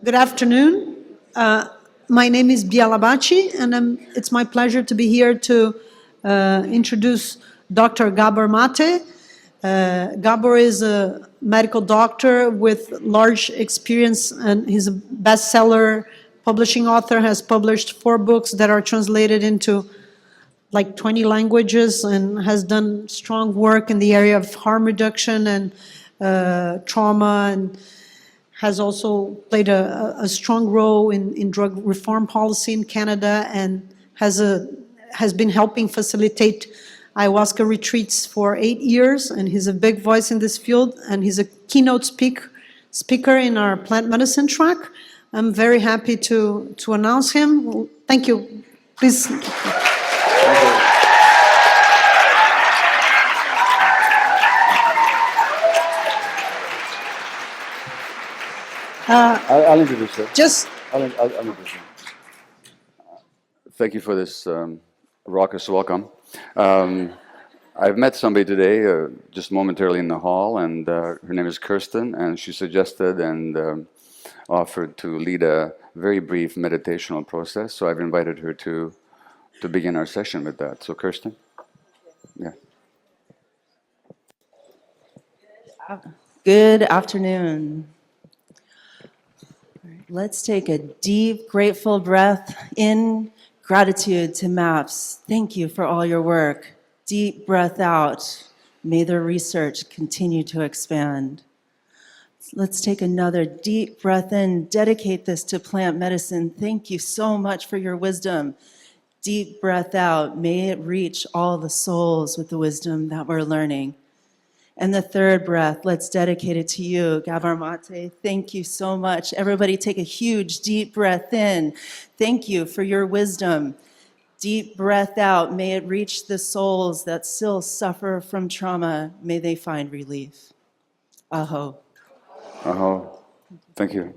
Good afternoon. My name is Biala Baci, and it's my pleasure to be here to introduce Dr. Gabor Maté. Gabor is a medical doctor with large experience, and he's a bestseller publishing author, has published 4 books that are translated into like 20 languages, and has done strong work in the area of harm reduction and trauma, and has also played a strong role in drug reform policy in Canada, and has been helping facilitate ayahuasca retreats for 8 years, and he's a big voice in this field, and he's a keynote speaker in our plant medicine track. I'm very happy to announce him. Well, thank you. Please. I'll introduce her. I'll introduce her. Thank you for this raucous welcome. I've met somebody today, just momentarily in the hall, and her name is Kirsten, and she suggested and offered to lead a very brief meditational process, so I've invited her to begin our session with that. So Kirsten? Yeah. Good afternoon. Let's take a deep, grateful breath in. Gratitude to MAPS. Thank you for all your work. Deep breath out. May the research continue to expand. Let's take another deep breath in. Dedicate this to plant medicine. Thank you so much for your wisdom. Deep breath out. May it reach all the souls with the wisdom that we're learning. And the third breath, let's dedicate it to you, Gabor Maté. Thank you so much. Everybody take a huge, deep breath in. Thank you for your wisdom. Deep breath out. May it reach the souls that still suffer from trauma. May they find relief. Aho. Aho. Thank you.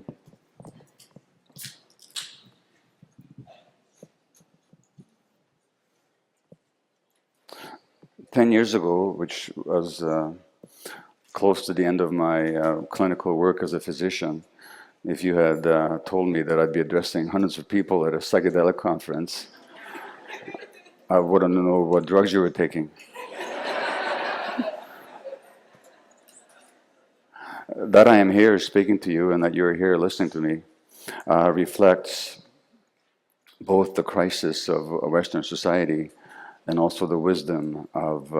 Ten years ago, which was close to the end of my clinical work as a physician, if you had told me that I'd be addressing hundreds of people at a psychedelic conference, I wouldn't know what drugs you were taking. That I am here speaking to you and that you're here listening to me reflects both the crisis of Western society and also the wisdom of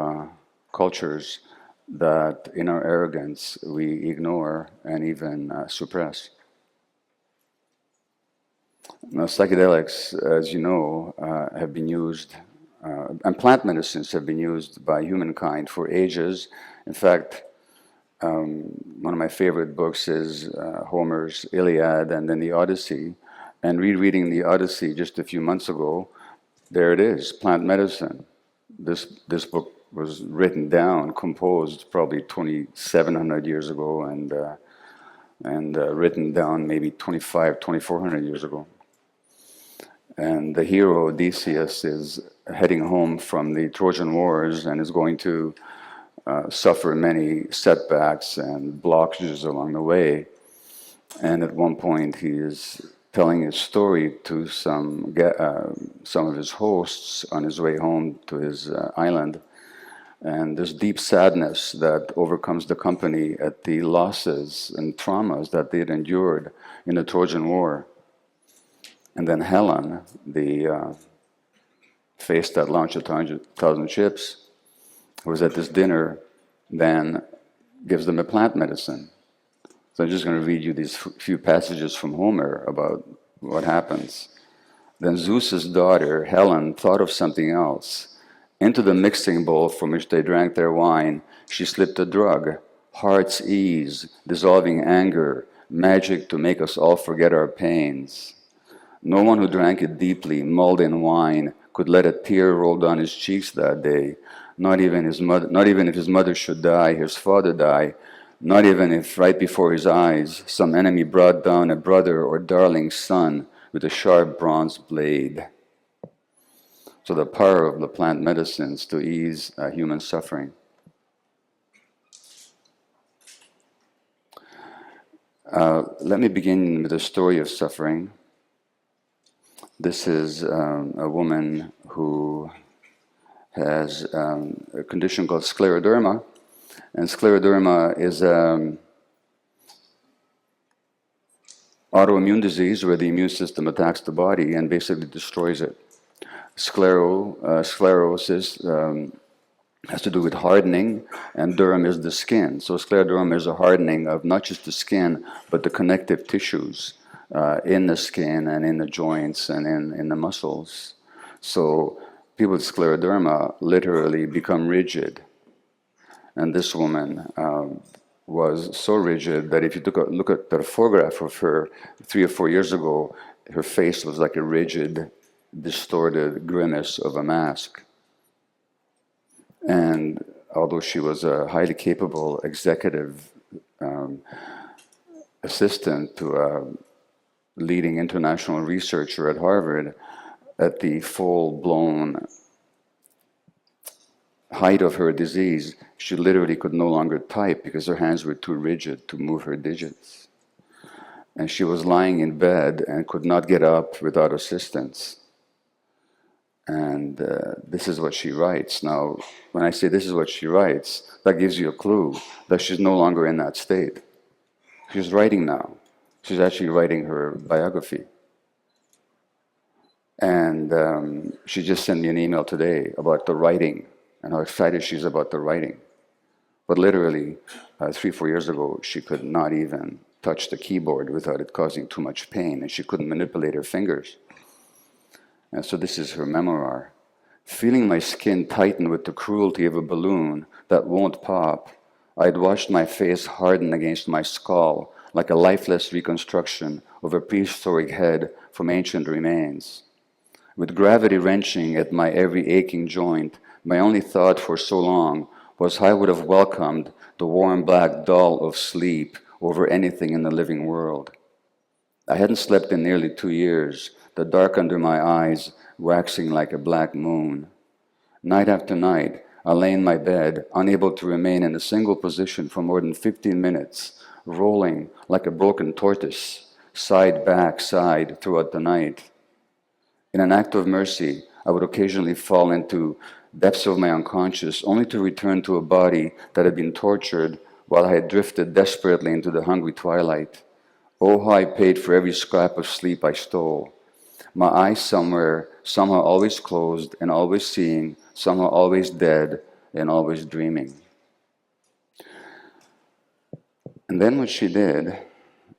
cultures that in our arrogance we ignore and even suppress. Now, psychedelics, as you know, have been used, and plant medicines have been used by humankind for ages. In fact, one of my favorite books is Homer's Iliad and then the Odyssey. And rereading the Odyssey just a few months ago, there it is, plant medicine. This book was written down, composed probably 2,700 years ago, and written down maybe 2,400 years ago. And the hero Odysseus is heading home from the Trojan Wars and is going to suffer many setbacks and blockages along the way. And at one point he is telling his story to some of his hosts on his way home to his island. And this deep sadness that overcomes the company at the losses and traumas that they had endured in the Trojan War. And then Helen, the face that launched 1,000 ships, who was at this dinner, then gives them a plant medicine. So I'm just going to read you these few passages from Homer about what happens. Then Zeus's daughter, Helen, thought of something else. Into the mixing bowl from which they drank their wine, she slipped a drug, heart's ease, dissolving anger, magic to make us all forget our pains. No one who drank it deeply, mulled in wine, could let a tear roll down his cheeks that day. Not even if his mother should die, his father die. Not even if right before his eyes some enemy brought down a brother or darling son with a sharp bronze blade. So the power of the plant medicines to ease human suffering. Let me begin with a story of suffering. This is a woman who has a condition called Scleroderma, and Scleroderma is an autoimmune disease where the immune system attacks the body and basically destroys it. Sclerosis has to do with hardening, and derm is the skin. So scleroderma is a hardening of not just the skin, but the connective tissues in the skin and in the joints and in the muscles. So people with scleroderma literally become rigid. And this woman was so rigid that if you took a look at the photograph of her 3 or 4 years ago, her face was like a rigid, distorted grimace of a mask. And although she was a highly capable executive assistant to a leading international researcher at Harvard, at the full-blown height of her disease, she literally could no longer type because her hands were too rigid to move her digits. And she was lying in bed and could not get up without assistance. And this is what she writes. Now, when I say this is what she writes, that gives you a clue that she's no longer in that state. She's writing now. She's actually writing her biography. And she just sent me an email today about the writing and how excited she is about the writing. But literally, 3 or 4 years ago, she could not even touch the keyboard without it causing too much pain, and she couldn't manipulate her fingers. And so this is her memoir. Feeling my skin tighten with the cruelty of a balloon that won't pop, I'd watched my face harden against my skull like a lifeless reconstruction of a prehistoric head from ancient remains. With gravity wrenching at my every aching joint, my only thought for so long was how I would have welcomed the warm black dull of sleep over anything in the living world. I hadn't slept in nearly 2 years, the dark under my eyes waxing like a black moon. Night after night, I lay in my bed, unable to remain in a single position for more than 15 minutes, rolling like a broken tortoise, side back side throughout the night. In an act of mercy, I would occasionally fall into depths of my unconscious, only to return to a body that had been tortured while I had drifted desperately into the hungry twilight. Oh, how I paid for every scrap of sleep I stole. My eyes somehow always closed and always seeing, somehow always dead and always dreaming. And then what she did,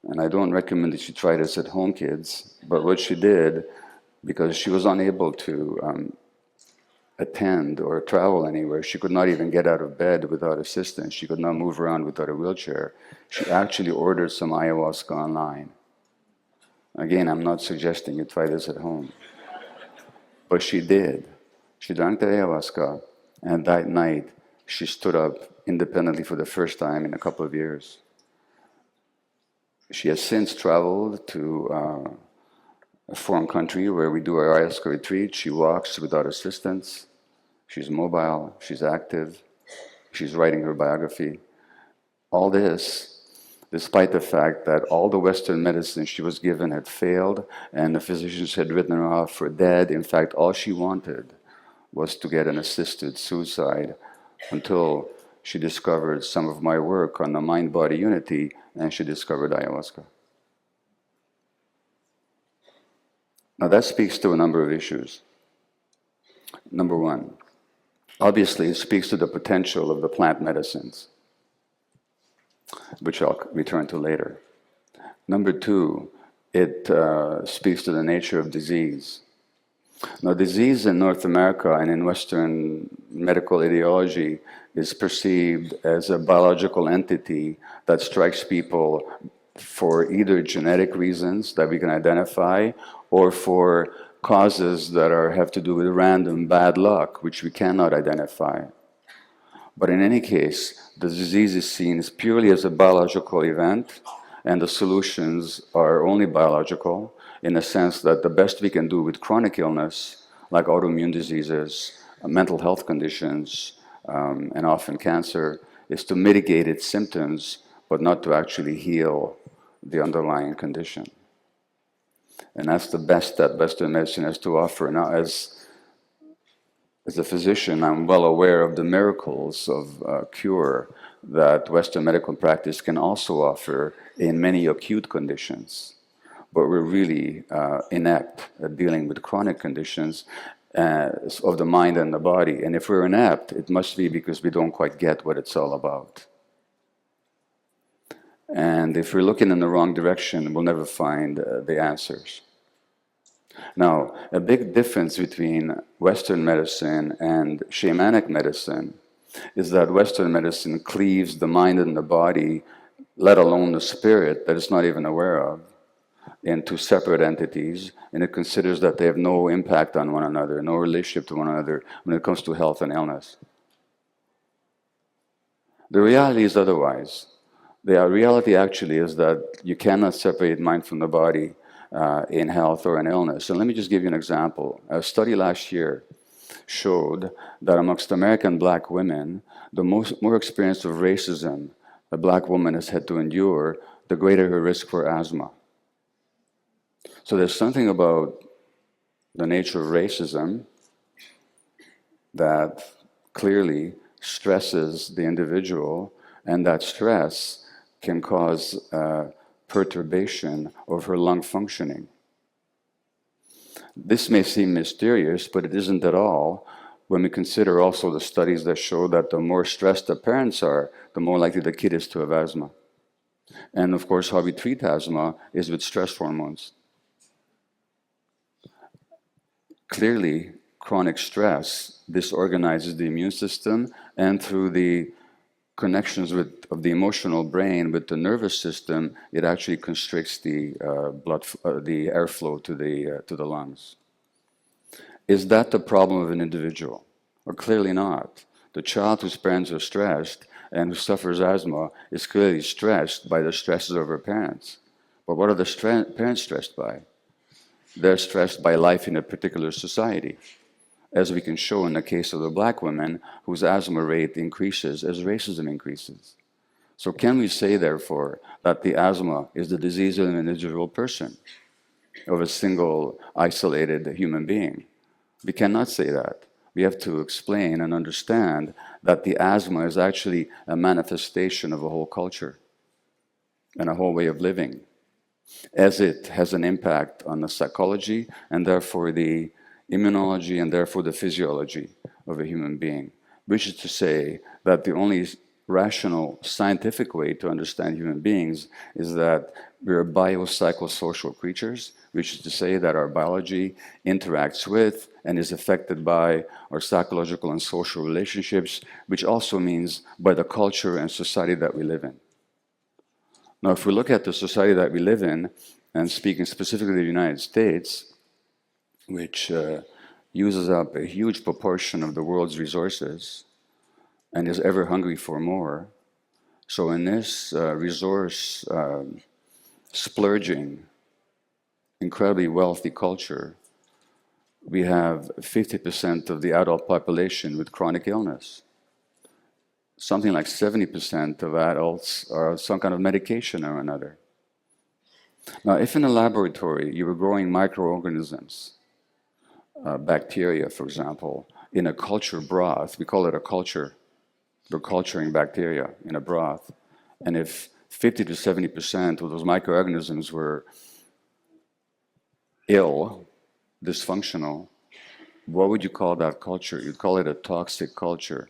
and I don't recommend that you try this at home, kids, but what she did, because she was unable to attend or travel anywhere, she could not even get out of bed without assistance, she could not move around without a wheelchair, she actually ordered some ayahuasca online. Again, I'm not suggesting you try this at home. But she did. She drank the ayahuasca, and that night she stood up independently for the first time in a couple of years. She has since traveled to a foreign country where we do our ayahuasca retreat. She walks without assistance. She's mobile. She's active. She's writing her biography. All this despite the fact that all the Western medicine she was given had failed and the physicians had written her off for dead. In fact, all she wanted was to get an assisted suicide until she discovered some of my work on the mind-body unity, and she discovered ayahuasca. Now that speaks to a number of issues. Number one, obviously it speaks to the potential of the plant medicines, which I'll return to later. Number two, it speaks to the nature of disease. Now, disease in North America and in Western medical ideology is perceived as a biological entity that strikes people for either genetic reasons that we can identify or for causes that have to do with random bad luck, which we cannot identify. But in any case, the disease is seen as purely as a biological event, and the solutions are only biological, in the sense that the best we can do with chronic illness, like autoimmune diseases, mental health conditions, and often cancer, is to mitigate its symptoms, but not to actually heal the underlying condition. And that's the best that Western medicine has to offer. Now, as a physician, I'm well aware of the miracles of cure that Western medical practice can also offer in many acute conditions. But we're really inept at dealing with chronic conditions of the mind and the body. And if we're inept, it must be because we don't quite get what it's all about. And if we're looking in the wrong direction, we'll never find the answers. Now, a big difference between Western medicine and shamanic medicine is that Western medicine cleaves the mind and the body, let alone the spirit that it's not even aware of, into separate entities, and it considers that they have no impact on one another, no relationship to one another when it comes to health and illness. The reality is otherwise. The reality actually is that you cannot separate mind from the body in health or in illness. And let me just give you an example. A study last year showed that amongst American black women, the more experience of racism a black woman has had to endure, the greater her risk for asthma. So there's something about the nature of racism that clearly stresses the individual, and that stress can cause perturbation of her lung functioning. This may seem mysterious, but it isn't at all when we consider also the studies that show that the more stressed the parents are, the more likely the kid is to have asthma. And of course, how we treat asthma is with stress hormones. Clearly, chronic stress disorganizes the immune system, and through the connections of the emotional brain with the nervous system, it actually constricts the the airflow to the lungs. Is that the problem of an individual? Well, clearly not. The child whose parents are stressed and who suffers asthma is clearly stressed by the stresses of her parents. But what are the parents stressed by? They're stressed by life in a particular society, as we can show in the case of the black women whose asthma rate increases as racism increases. So can we say, therefore, that the asthma is the disease of an individual person, of a single isolated human being? We cannot say that. We have to explain and understand that the asthma is actually a manifestation of a whole culture and a whole way of living, as it has an impact on the psychology and therefore the immunology and therefore the physiology of a human being, which is to say that the only rational scientific way to understand human beings is that we're biopsychosocial creatures, which is to say that our biology interacts with and is affected by our psychological and social relationships, which also means by the culture and society that we live in. Now, if we look at the society that we live in, and speaking specifically of the United States, which uses up a huge proportion of the world's resources and is ever hungry for more, so in this resource splurging, incredibly wealthy culture, we have 50% of the adult population with chronic illness. Something like 70% of adults are on some kind of medication or another. Now, if in a laboratory you were growing microorganisms, bacteria, for example, in a culture broth, we call it a culture, we're culturing bacteria in a broth, and if 50 to 70% of those microorganisms were ill, dysfunctional, what would you call that culture? You'd call it a toxic culture.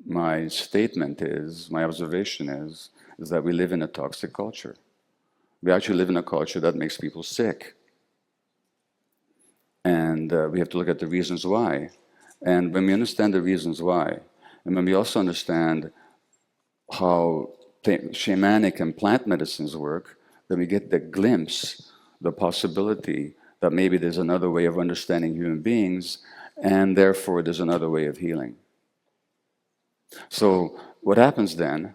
My statement is, my observation is that we live in a toxic culture. We actually live in a culture that makes people sick. And we have to look at the reasons why. And when we understand the reasons why, and when we also understand how shamanic and plant medicines work, then we get the glimpse, the possibility that maybe there's another way of understanding human beings, and therefore there's another way of healing. So what happens then,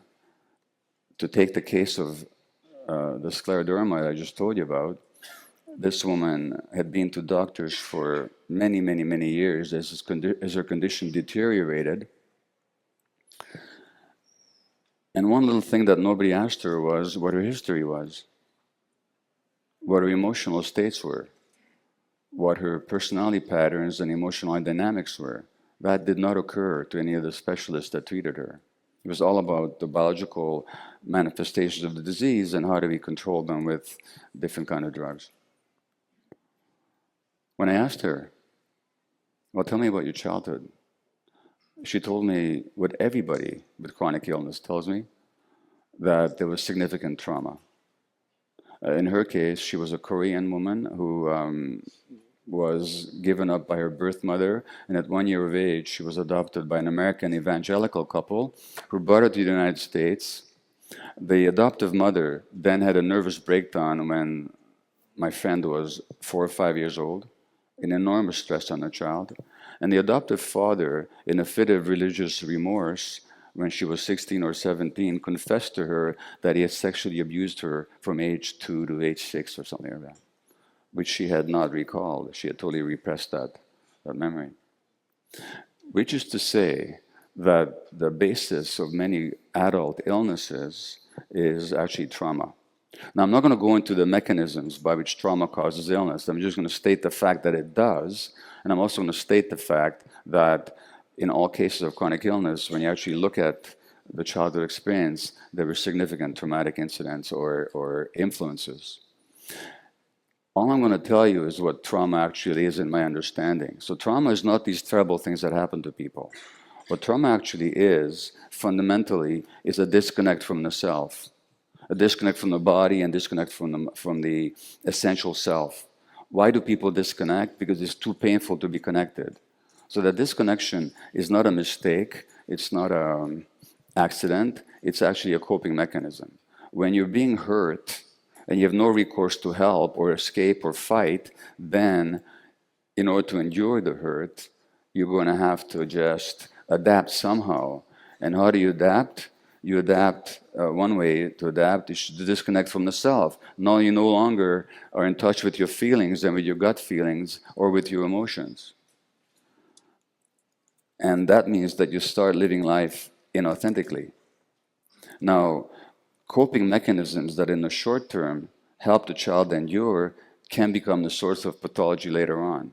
to take the case of the Scleroderma I just told you about, this woman had been to doctors for many, many, many years as her condition deteriorated. And one little thing that nobody asked her was what her history was, what her emotional states were, what her personality patterns and emotional dynamics were. That did not occur to any of the specialists that treated her. It was all about the biological manifestations of the disease and how do we control them with different kind of drugs. When I asked her, well, tell me about your childhood, she told me what everybody with chronic illness tells me, that there was significant trauma. In her case, she was a Korean woman who was given up by her birth mother, and at 1 year of age, she was adopted by an American evangelical couple who brought her to the United States. The adoptive mother then had a nervous breakdown when my friend was 4 or 5 years old, an enormous stress on the child. And the adoptive father, in a fit of religious remorse, when she was 16 or 17, confessed to her that he had sexually abused her from age 2 to age 6 or something like that, which she had not recalled. She had totally repressed that memory. Which is to say that the basis of many adult illnesses is actually trauma. Now, I'm not going to go into the mechanisms by which trauma causes illness. I'm just going to state the fact that it does, and I'm also going to state the fact that in all cases of chronic illness, when you actually look at the childhood experience, there were significant traumatic incidents or influences. All I'm going to tell you is what trauma actually is in my understanding. So trauma is not these terrible things that happen to people. What trauma actually is, fundamentally, is a disconnect from the self. A disconnect from the body and disconnect from the essential self. Why do people disconnect? Because it's too painful to be connected. So that disconnection is not a mistake, it's not an accident, it's actually a coping mechanism. When you're being hurt and you have no recourse to help or escape or fight, then in order to endure the hurt, you're going to have to just adapt somehow. And how do you adapt? You adapt, one way to adapt is to disconnect from the self. Now you no longer are in touch with your feelings and with your gut feelings or with your emotions. And that means that you start living life inauthentically. Now, coping mechanisms that in the short term help the child endure can become the source of pathology later on.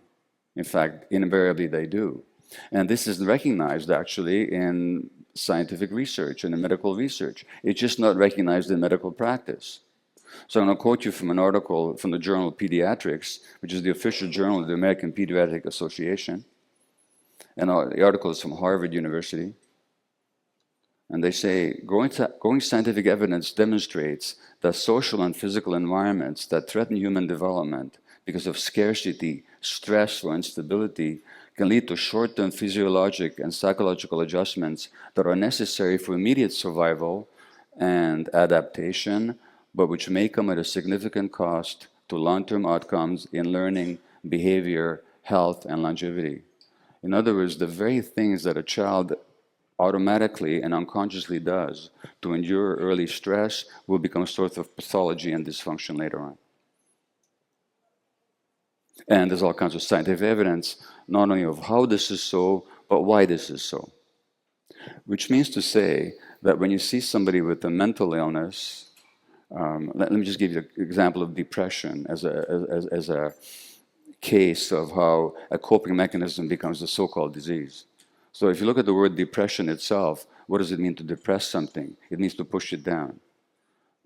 In fact, invariably they do. And this is recognized actually in scientific research and in medical research. It's just not recognized in medical practice. So I'm going to quote you from an article from the journal Pediatrics, which is the official journal of the American Pediatric Association. And the article is from Harvard University. And they say, growing scientific evidence demonstrates that social and physical environments that threaten human development because of scarcity, stress, or instability can lead to short-term physiologic and psychological adjustments that are necessary for immediate survival and adaptation, but which may come at a significant cost to long-term outcomes in learning, behavior, health, and longevity. In other words, the very things that a child automatically and unconsciously does to endure early stress will become a source of pathology and dysfunction later on. And there's all kinds of scientific evidence, not only of how this is so, but why this is so. Which means to say that when you see somebody with a mental illness, let me just give you an example of depression as a case of how a coping mechanism becomes a so-called disease. So if you look at the word depression itself, what does it mean to depress something? It means to push it down.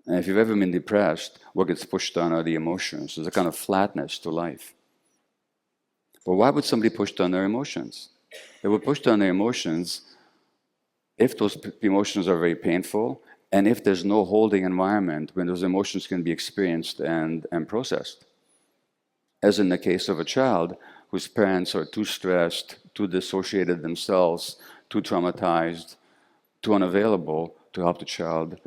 And if you've ever been depressed, what gets pushed down are the emotions. There's a kind of flatness to life. But why would somebody push down their emotions? They would push down their emotions if those emotions are very painful and if there's no holding environment when those emotions can be experienced and processed. As in the case of a child whose parents are too stressed, too dissociated themselves, too traumatized, too unavailable to help the child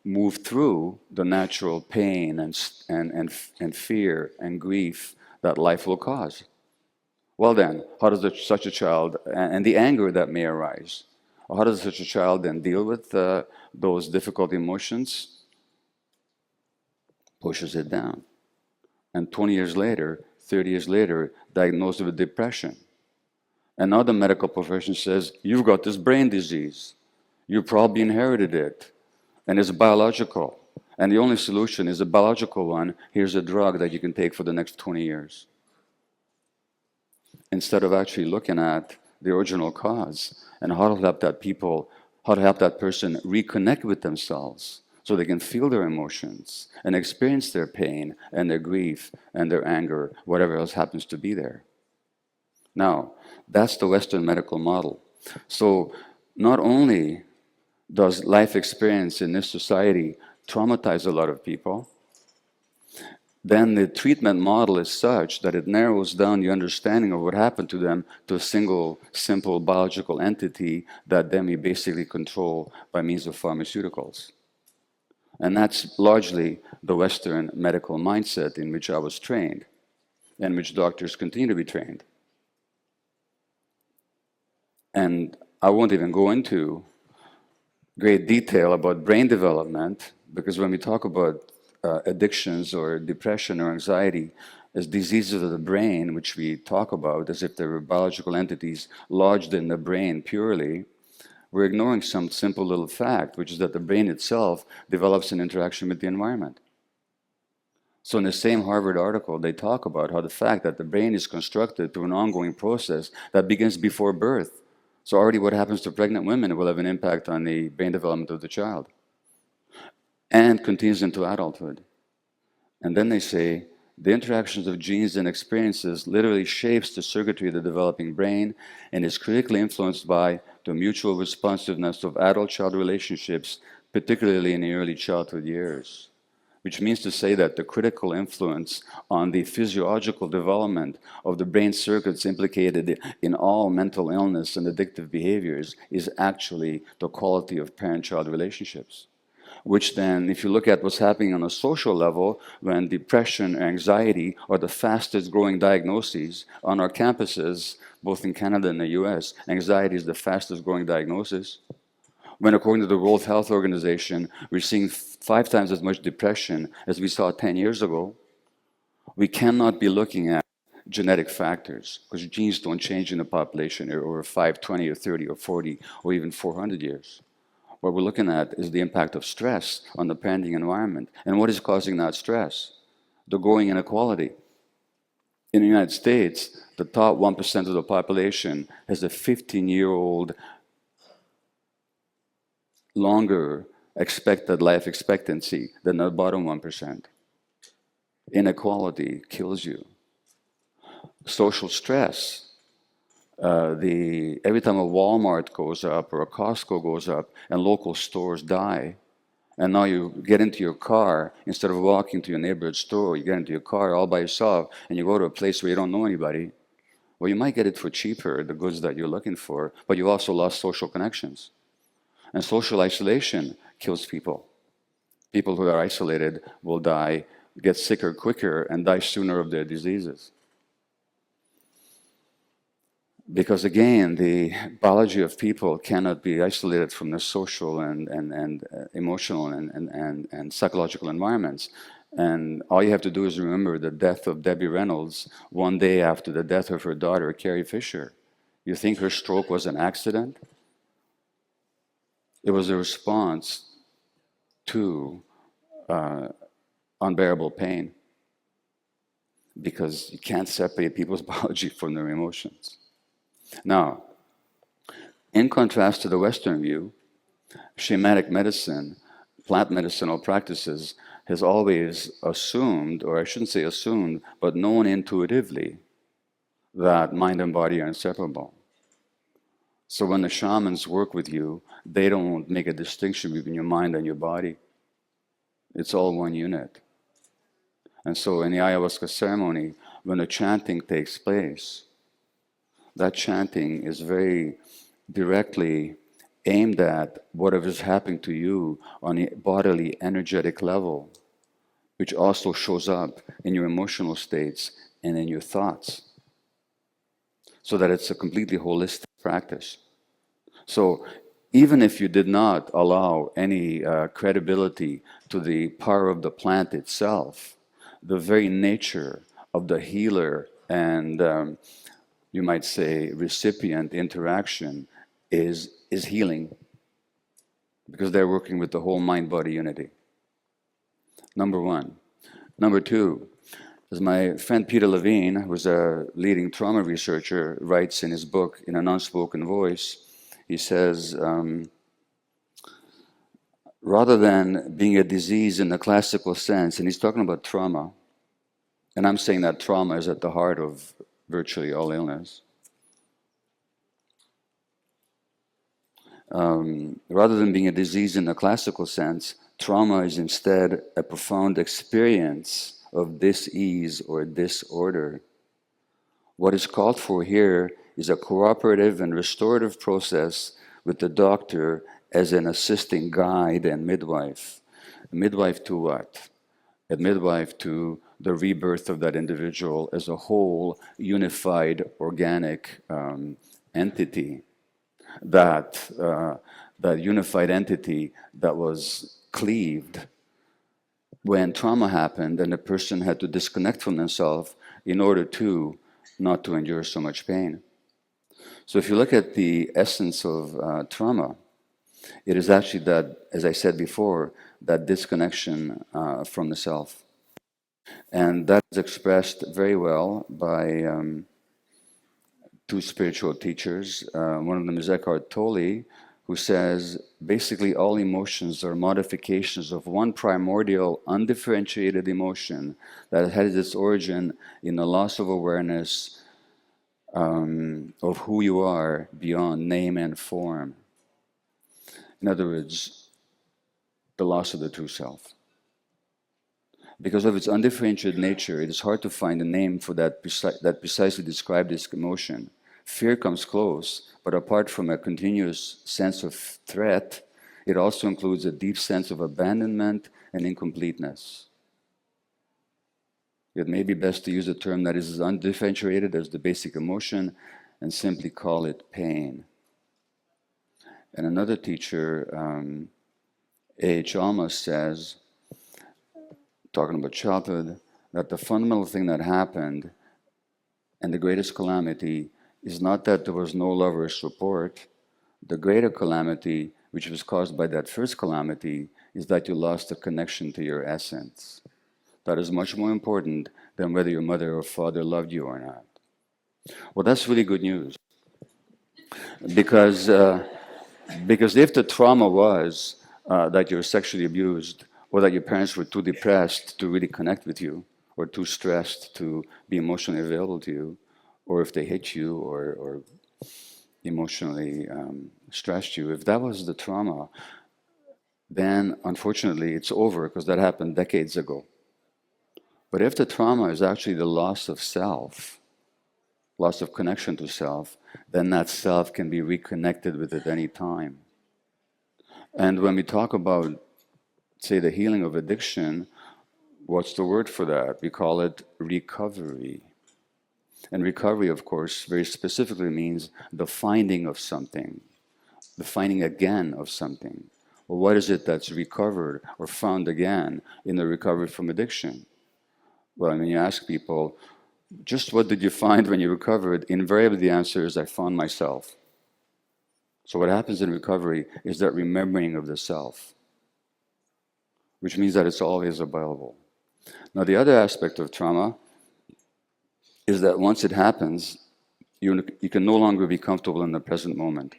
move through the natural pain and fear and grief that life will cause. Well then, how does such a child, and the anger that may arise, how does such a child then deal with those difficult emotions? Pushes it down. And 20 years later, 30 years later, diagnosed with depression. And now the medical profession says, you've got this brain disease. You probably inherited it, and it's biological. And the only solution is a biological one. Here's a drug that you can take for the next 20 years. Instead of actually looking at the original cause and how to help that person reconnect with themselves so they can feel their emotions and experience their pain and their grief and their anger, whatever else happens to be there. Now, that's the Western medical model. So not only does life experience in this society traumatize a lot of people, then the treatment model is such that it narrows down the understanding of what happened to them to a single, simple biological entity that then we basically control by means of pharmaceuticals. And that's largely the Western medical mindset in which I was trained, and which doctors continue to be trained. And I won't even go into great detail about brain development, because when we talk about addictions or depression or anxiety as diseases of the brain, which we talk about as if they were biological entities lodged in the brain purely, we're ignoring some simple little fact, which is that the brain itself develops an interaction with the environment. So in the same Harvard article, they talk about how the fact that the brain is constructed through an ongoing process that begins before birth. So already what happens to pregnant women will have an impact on the brain development of the child, and continues into adulthood. And then they say, the interactions of genes and experiences literally shapes the circuitry of the developing brain and is critically influenced by the mutual responsiveness of adult-child relationships, particularly in the early childhood years. Which means to say that the critical influence on the physiological development of the brain circuits implicated in all mental illness and addictive behaviors is actually the quality of parent-child relationships. Which then, if you look at what's happening on a social level, when depression and anxiety are the fastest growing diagnoses on our campuses, both in Canada and the US, anxiety is the fastest growing diagnosis. When according to the World Health Organization, we're seeing 5 times as much depression as we saw 10 years ago, we cannot be looking at genetic factors, because genes don't change in the population over 5, 20, or 30, or 40, or even 400 years. What we're looking at is the impact of stress on the parenting environment. And what is causing that stress? The growing inequality. In the United States, the top 1% of the population has a 15-year-old longer expected life expectancy than the bottom 1%. Inequality kills you. Social stress. Every time a Walmart goes up or a Costco goes up and local stores die, and now you get into your car, instead of walking to your neighborhood store, you get into your car all by yourself and you go to a place where you don't know anybody. Well, you might get it for cheaper, the goods that you're looking for, but you've also lost social connections. And social isolation kills people. People who are isolated will die, get sicker quicker, and die sooner of their diseases. Because again, the biology of people cannot be isolated from their social and emotional and psychological environments. And all you have to do is remember the death of Debbie Reynolds one day after the death of her daughter, Carrie Fisher. You think her stroke was an accident? It was a response to unbearable pain, because you can't separate people's biology from their emotions. Now, in contrast to the Western view, shamanic medicine, plant medicinal practices, has always assumed, or I shouldn't say assumed, but known intuitively that mind and body are inseparable. So when the shamans work with you, they don't make a distinction between your mind and your body. It's all one unit. And so in the ayahuasca ceremony, when the chanting takes place, that chanting is very directly aimed at whatever is happening to you on a bodily, energetic level, which also shows up in your emotional states and in your thoughts, so that it's a completely holistic practice. So even if you did not allow any credibility to the power of the plant itself, the very nature of the healer and you might say recipient interaction is healing. because they're working with the whole mind-body unity. Number one. Number two, as my friend Peter Levine, who's a leading trauma researcher, writes in his book, In an Unspoken Voice, he says, rather than being a disease in the classical sense, and he's talking about trauma, and I'm saying that trauma is at the heart of virtually all illness. Rather than being a disease in the classical sense, trauma is instead a profound experience of dis-ease or disorder. What is called for here is a cooperative and restorative process with the doctor as an assisting guide and midwife. A midwife to what? A midwife to the rebirth of that individual as a whole, unified, organic entity. That unified entity that was cleaved when trauma happened and the person had to disconnect from themselves in order to not to endure so much pain. So if you look at the essence of trauma, it is actually that, as I said before, that disconnection from the self. And that is expressed very well by two spiritual teachers. One of them is Eckhart Tolle, who says basically all emotions are modifications of one primordial, undifferentiated emotion that has its origin in the loss of awareness of who you are beyond name and form. In other words, the loss of the true self. Because of its undifferentiated nature, it is hard to find a name for that precisely describes this emotion. Fear comes close, but apart from a continuous sense of threat, it also includes a deep sense of abandonment and incompleteness. It may be best to use a term that is as undifferentiated as the basic emotion and simply call it pain. And another teacher, A.H. Alma, says, talking about childhood, that the fundamental thing that happened and the greatest calamity is not that there was no love or support. The greater calamity, which was caused by that first calamity, is that you lost the connection to your essence. That is much more important than whether your mother or father loved you or not. Well, that's really good news. Because if the trauma was that you were sexually abused, or that your parents were too depressed to really connect with you, or too stressed to be emotionally available to you, or if they hit you or emotionally stressed you, if that was the trauma, then unfortunately it's over because that happened decades ago. But if the trauma is actually the loss of self, loss of connection to self, then that self can be reconnected with at any time. And when we talk about, say, the healing of addiction, what's the word for that? We call it recovery. And recovery, of course, very specifically means the finding of something, the finding again of something. Well, what is it that's recovered or found again in the recovery from addiction? Well, when you ask people, just what did you find when you recovered? Invariably the answer is, I found myself. So what happens in recovery is that remembering of the self, which means that it's always available. Now, the other aspect of trauma is that once it happens, you can no longer be comfortable in the present moment.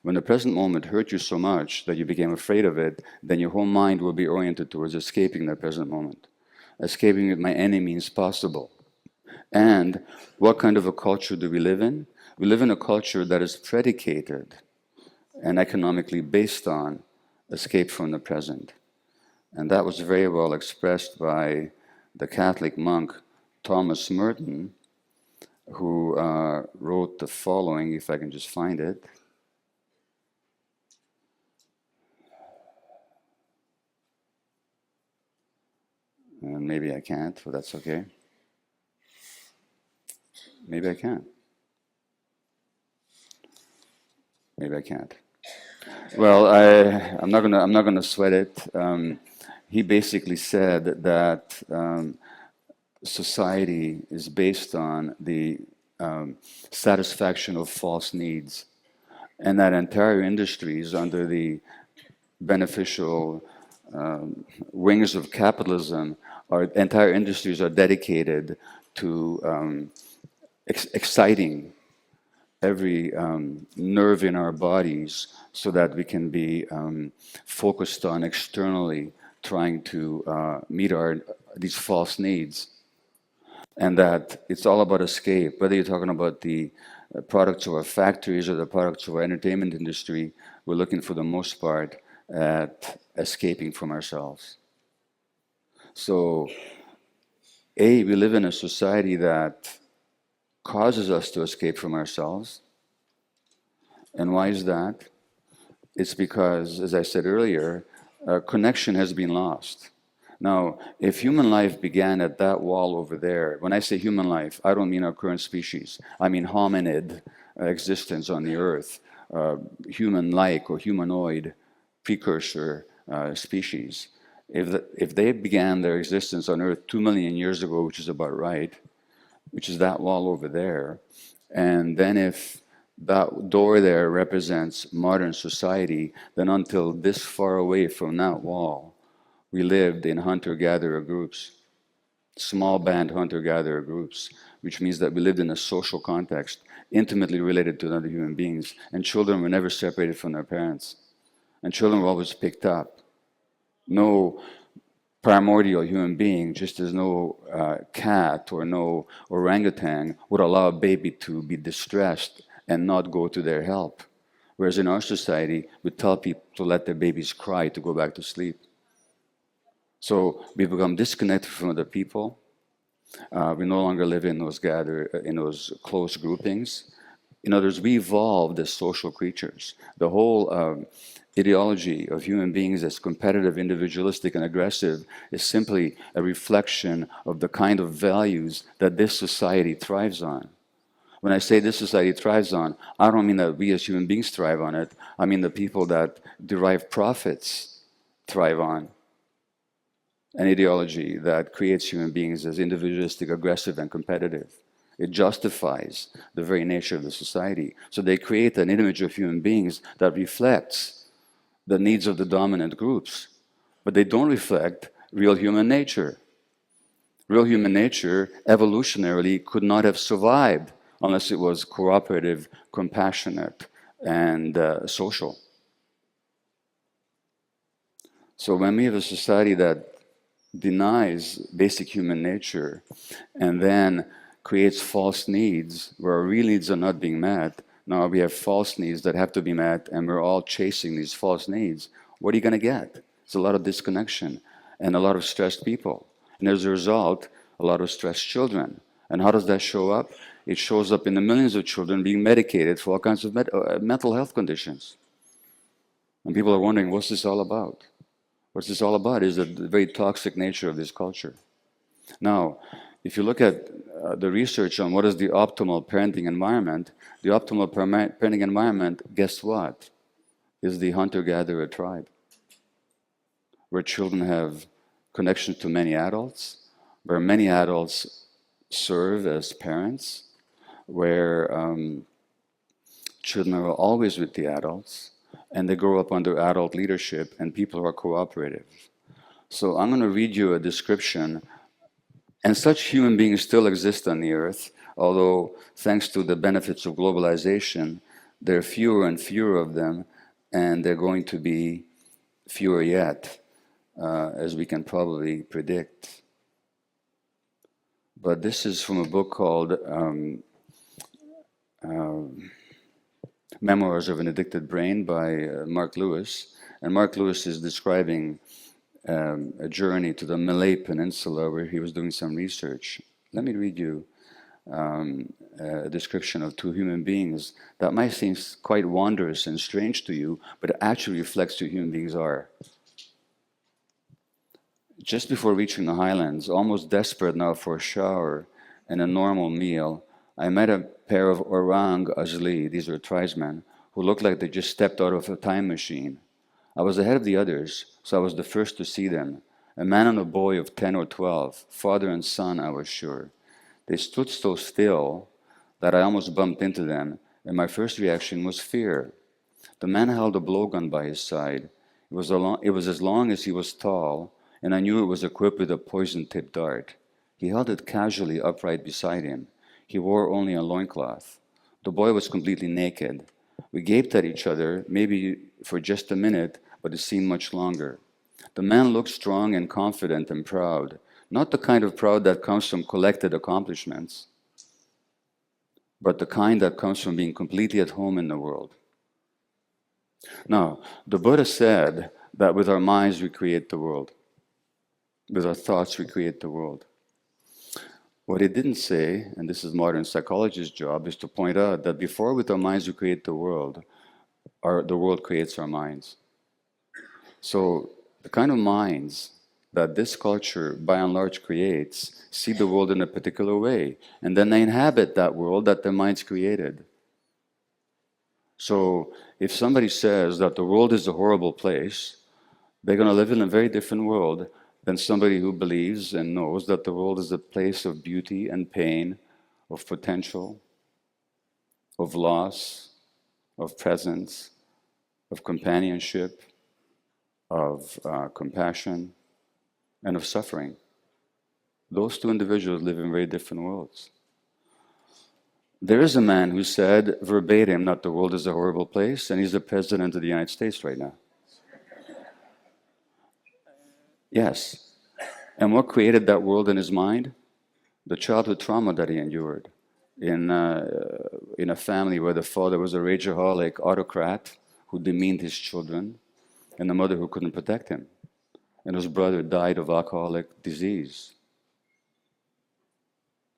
When the present moment hurt you so much that you became afraid of it, then your whole mind will be oriented towards escaping the present moment. Escaping it by any means possible. And what kind of a culture do we live in? We live in a culture that is predicated and economically based on escape from the present. And that was very well expressed by the Catholic monk Thomas Merton, who wrote the following, if I can just find it. And maybe I can't, but that's okay. Maybe I can. Maybe I can't. Well, I'm not gonna sweat it. He basically said that society is based on the satisfaction of false needs, and that entire industries under the beneficial wings of capitalism, our entire industries are dedicated to exciting every nerve in our bodies so that we can be focused on externally trying to meet these false needs. And that it's all about escape, whether you're talking about the products of our factories or the products of our entertainment industry, we're looking for the most part at escaping from ourselves. So, we live in a society that causes us to escape from ourselves. And why is that? It's because, as I said earlier, connection has been lost. Now, if human life began at that wall over there, when I say human life, I don't mean our current species. I mean hominid existence on the earth, human-like or humanoid precursor species. If they began their existence on earth 2 million years ago, which is about right, which is that wall over there, and then if that door there represents modern society, then until this far away from that wall, we lived in hunter-gatherer groups, small band hunter-gatherer groups, which means that we lived in a social context, intimately related to other human beings, and children were never separated from their parents. And children were always picked up. No primordial human being, just as no cat or no orangutan would allow a baby to be distressed and not go to their help. Whereas in our society, we tell people to let their babies cry to go back to sleep. So we become disconnected from other people. We no longer live in those close groupings. In other words, we evolved as social creatures. The whole ideology of human beings as competitive, individualistic, and aggressive is simply a reflection of the kind of values that this society thrives on. When I say this society thrives on, I don't mean that we as human beings thrive on it. I mean the people that derive profits thrive on an ideology that creates human beings as individualistic, aggressive, and competitive. It justifies the very nature of the society. So they create an image of human beings that reflects the needs of the dominant groups, but they don't reflect real human nature. Real human nature, evolutionarily, could not have survived unless it was cooperative, compassionate, and social. So when we have a society that denies basic human nature and then creates false needs where our real needs are not being met, now we have false needs that have to be met and we're all chasing these false needs, what are you going to get? It's a lot of disconnection and a lot of stressed people. And as a result, a lot of stressed children. And how does that show up? It shows up in the millions of children being medicated for all kinds of mental health conditions. And people are wondering, what's this all about? What's this all about is the very toxic nature of this culture. Now, if you look at the research on what is the optimal parenting environment, the optimal parenting environment, guess what? Is the hunter-gatherer tribe, where children have connections to many adults, where many adults serve as parents, where children are always with the adults, and they grow up under adult leadership, and people are cooperative. So I'm going to read you a description, and such human beings still exist on the earth, although thanks to the benefits of globalization, there are fewer and fewer of them, and they're going to be fewer yet, as we can probably predict. But this is from a book called Memoirs of an Addicted Brain by Mark Lewis. And Mark Lewis is describing a journey to the Malay Peninsula where he was doing some research. Let me read you a description of two human beings that might seem quite wondrous and strange to you, but it actually reflects who human beings are. Just before reaching the highlands, almost desperate now for a shower and a normal meal, I met a pair of orang asli, these are tribesmen, who looked like they just stepped out of a time machine. I was ahead of the others, so I was the first to see them. A man and a boy of 10 or 12, father and son, I was sure. They stood so still that I almost bumped into them, and my first reaction was fear. The man held a blowgun by his side. It was as long as he was tall, and I knew it was equipped with a poison-tipped dart. He held it casually upright beside him. He wore only a loincloth. The boy was completely naked. We gaped at each other, maybe for just a minute, but it seemed much longer. The man looked strong and confident and proud, not the kind of proud that comes from collected accomplishments, but the kind that comes from being completely at home in the world. Now, the Buddha said that with our minds we create the world. With our thoughts we create the world. What he didn't say, and this is modern psychology's job, is to point out that before with our minds we create the world creates our minds. So the kind of minds that this culture by and large creates see the world in a particular way, and then they inhabit that world that their minds created. So if somebody says that the world is a horrible place, they're going to live in a very different world than somebody who believes and knows that the world is a place of beauty and pain, of potential, of loss, of presence, of companionship, of compassion, and of suffering. Those two individuals live in very different worlds. There is a man who said verbatim that the world is a horrible place, and he's the president of the United States right now. Yes. And what created that world in his mind? The childhood trauma that he endured in a family where the father was a rageaholic autocrat who demeaned his children, and the mother who couldn't protect him. And his brother died of alcoholic disease.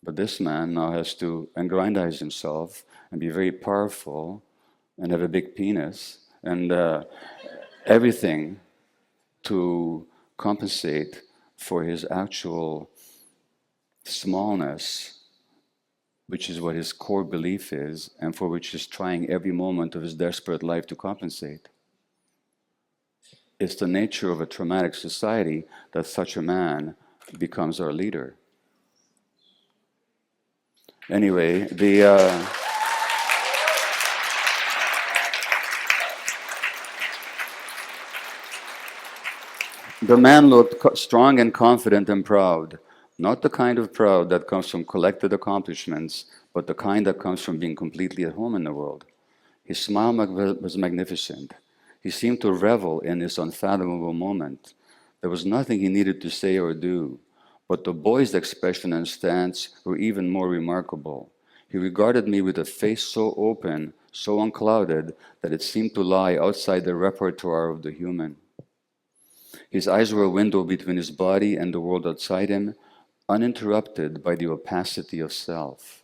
But this man now has to aggrandize himself and be very powerful and have a big penis and everything to compensate for his actual smallness, which is what his core belief is, and for which he's trying every moment of his desperate life to compensate. It's the nature of a traumatic society that such a man becomes our leader. Anyway, the man looked strong and confident and proud, not the kind of proud that comes from collected accomplishments, but the kind that comes from being completely at home in the world. His smile was magnificent. He seemed to revel in this unfathomable moment. There was nothing he needed to say or do, but the boy's expression and stance were even more remarkable. He regarded me with a face so open, so unclouded, that it seemed to lie outside the repertoire of the human. His eyes were a window between his body and the world outside him, uninterrupted by the opacity of self.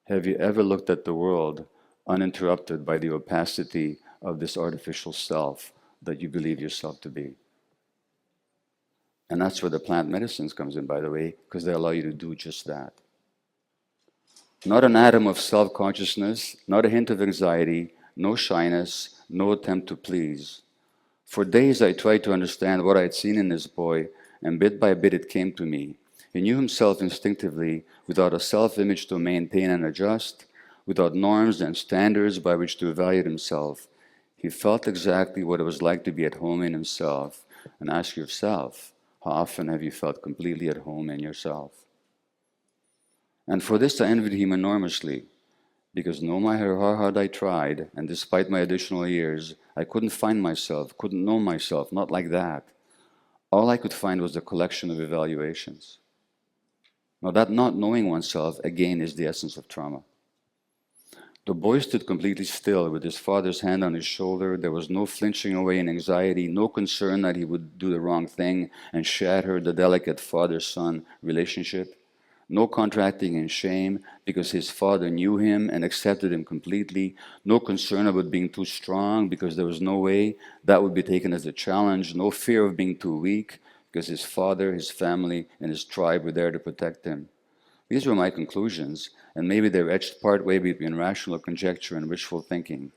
Have you ever looked at the world uninterrupted by the opacity of this artificial self that you believe yourself to be? And that's where the plant medicines comes in, by the way, because they allow you to do just that. Not an atom of self-consciousness, not a hint of anxiety, no shyness, no attempt to please. For days I tried to understand what I had seen in this boy, and bit by bit it came to me. He knew himself instinctively, without a self-image to maintain and adjust, without norms and standards by which to evaluate himself. He felt exactly what it was like to be at home in himself. And ask yourself, how often have you felt completely at home in yourself? And for this I envied him enormously, because no matter how hard I tried, and despite my additional years, I couldn't find myself, couldn't know myself, not like that. All I could find was a collection of evaluations. Now that not knowing oneself, again, is the essence of trauma. The boy stood completely still with his father's hand on his shoulder. There was no flinching away in anxiety, no concern that he would do the wrong thing and shatter the delicate father-son relationship. No contracting in shame because his father knew him and accepted him completely. No concern about being too strong because there was no way that would be taken as a challenge. No fear of being too weak because his father, his family, and his tribe were there to protect him. These were my conclusions, and maybe they were etched partway between rational conjecture and wishful thinking.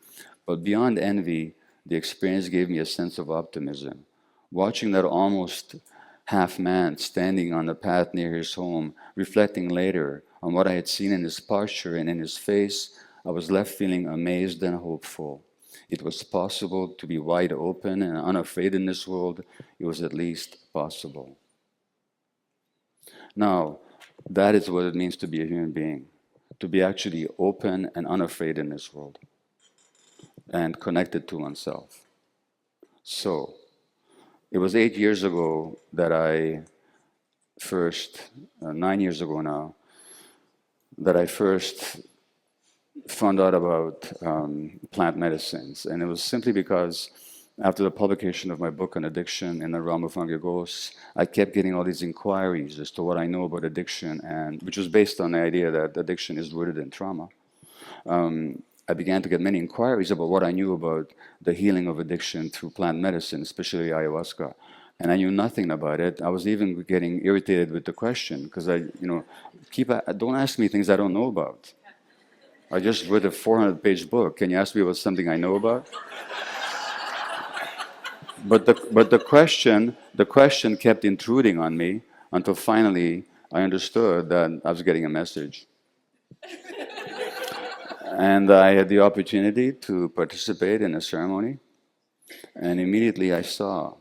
But beyond envy, the experience gave me a sense of optimism. Watching that almost half man standing on the path near his home, reflecting later on what I had seen in his posture and in his face, I was left feeling amazed and hopeful. It was possible to be wide open and unafraid in this world. It was at least possible. Now, that is what it means to be a human being, to be actually open and unafraid in this world and connected to oneself. So, it was 8 years ago that I first, 9 years ago now, that I first found out about plant medicines. And it was simply because after the publication of my book on addiction in the realm of hungry ghosts, I kept getting all these inquiries as to what I know about addiction, and which was based on the idea that addiction is rooted in trauma. I began to get many inquiries about what I knew about the healing of addiction through plant medicine, especially ayahuasca. And I knew nothing about it. I was even getting irritated with the question because don't ask me things I don't know about. I just read a 400-page book. Can you ask me about something I know about? But the question kept intruding on me until finally I understood that I was getting a message. And I had the opportunity to participate in a ceremony, and immediately I saw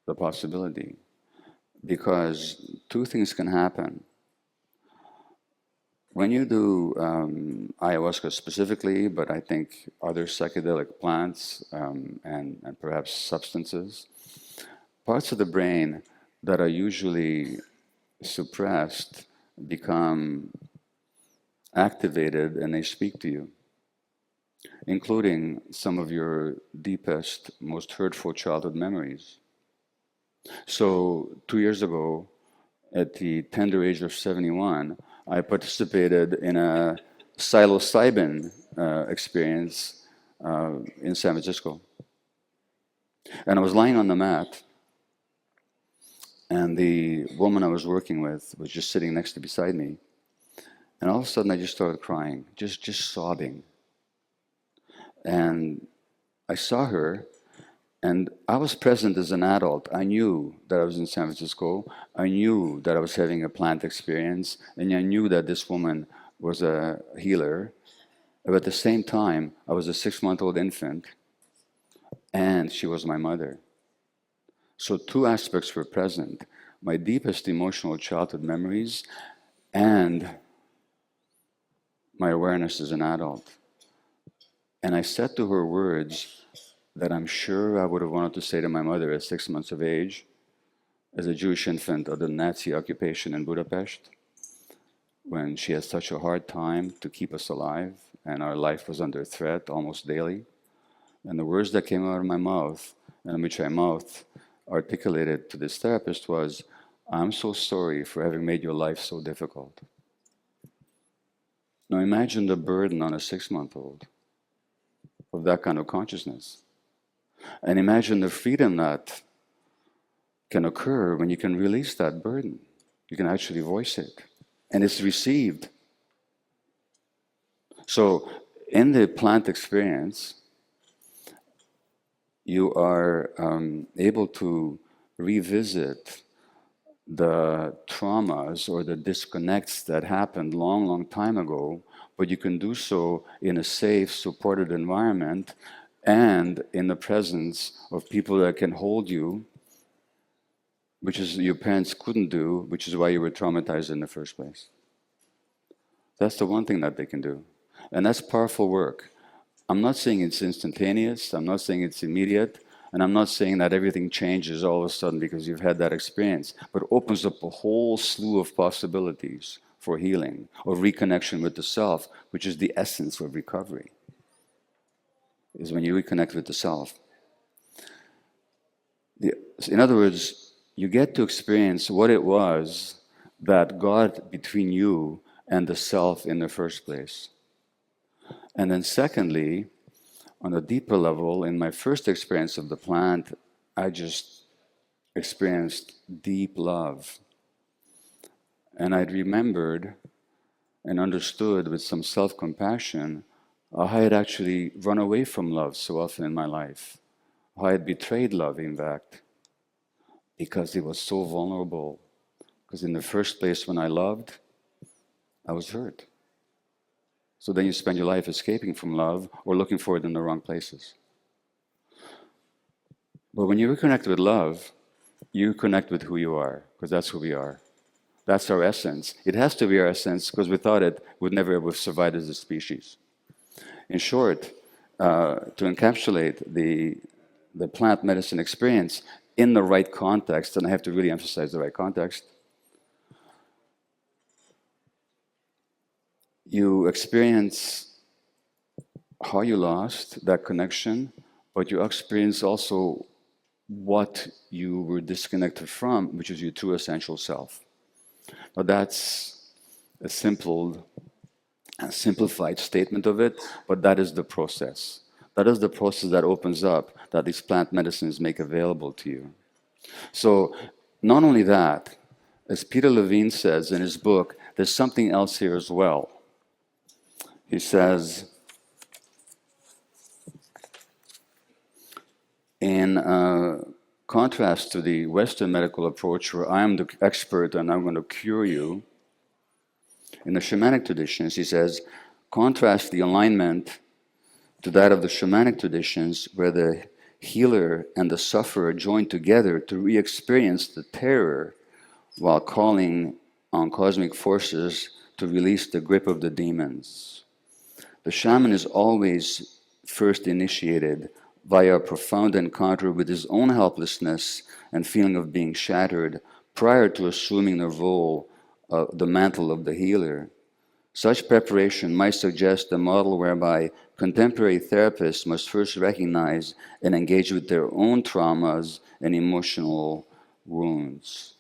the possibility, because two things can happen. When you do ayahuasca specifically, but I think other psychedelic plants and perhaps substances, parts of the brain that are usually suppressed become activated and they speak to you, including some of your deepest, most hurtful childhood memories. So 2 years ago, at the tender age of 71, I participated in a psilocybin experience in San Francisco. And I was lying on the mat, and the woman I was working with was just sitting next to beside me. And all of a sudden, I just started crying, just sobbing. And I saw her, and I was present as an adult. I knew that I was in San Francisco. I knew that I was having a plant experience, and I knew that this woman was a healer. But at the same time, I was a 6-month-old infant, and she was my mother. So two aspects were present: my deepest emotional childhood memories and my awareness as an adult. And I said to her words that I'm sure I would have wanted to say to my mother at 6 months of age, as a Jewish infant of the Nazi occupation in Budapest, when she had such a hard time to keep us alive and our life was under threat almost daily. And the words that came out of my mouth, and which I articulated to this therapist, was, "I'm so sorry for having made your life so difficult." Now imagine the burden on a 6-month-old of that kind of consciousness. And imagine the freedom that can occur when you can release that burden. You can actually voice it, and it's received. So in the plant experience, you are able to revisit the traumas or the disconnects that happened long time ago, but you can do so in a safe, supported environment and in the presence of people that can hold you, which is your parents couldn't do, which is why you were traumatized in the first place. That's the one thing that they can do. And that's powerful work. I'm not saying it's instantaneous, I'm not saying it's immediate, and I'm not saying that everything changes all of a sudden because you've had that experience, but it opens up a whole slew of possibilities for healing, or reconnection with the self, which is the essence of recovery, is when you reconnect with the self. In other words, you get to experience what it was that got between you and the self in the first place. And then secondly, on a deeper level, in my first experience of the plant, I just experienced deep love. And I'd remembered and understood with some self-compassion how I had actually run away from love so often in my life. How I had betrayed love, in fact, because it was so vulnerable. Because in the first place, when I loved, I was hurt. So then you spend your life escaping from love or looking for it in the wrong places. But when you reconnect with love, you connect with who you are, because that's who we are. That's our essence. It has to be our essence, because without it, we'd never have survived as a species. In short, to encapsulate the plant medicine experience in the right context, and I have to really emphasize the right context, you experience how you lost that connection, but you experience also what you were disconnected from, which is your true essential self. Now that's a simplified statement of it, but that is the process. That is the process that opens up, that these plant medicines make available to you. So not only that, as Peter Levine says in his book, there's something else here as well. He says, in contrast to the Western medical approach where I am the expert and I'm going to cure you, in the shamanic traditions, he says, contrast the alignment to that of the shamanic traditions where the healer and the sufferer join together to re-experience the terror while calling on cosmic forces to release the grip of the demons. The shaman is always first initiated via a profound encounter with his own helplessness and feeling of being shattered prior to assuming the role, the mantle of the healer. Such preparation might suggest a model whereby contemporary therapists must first recognize and engage with their own traumas and emotional wounds.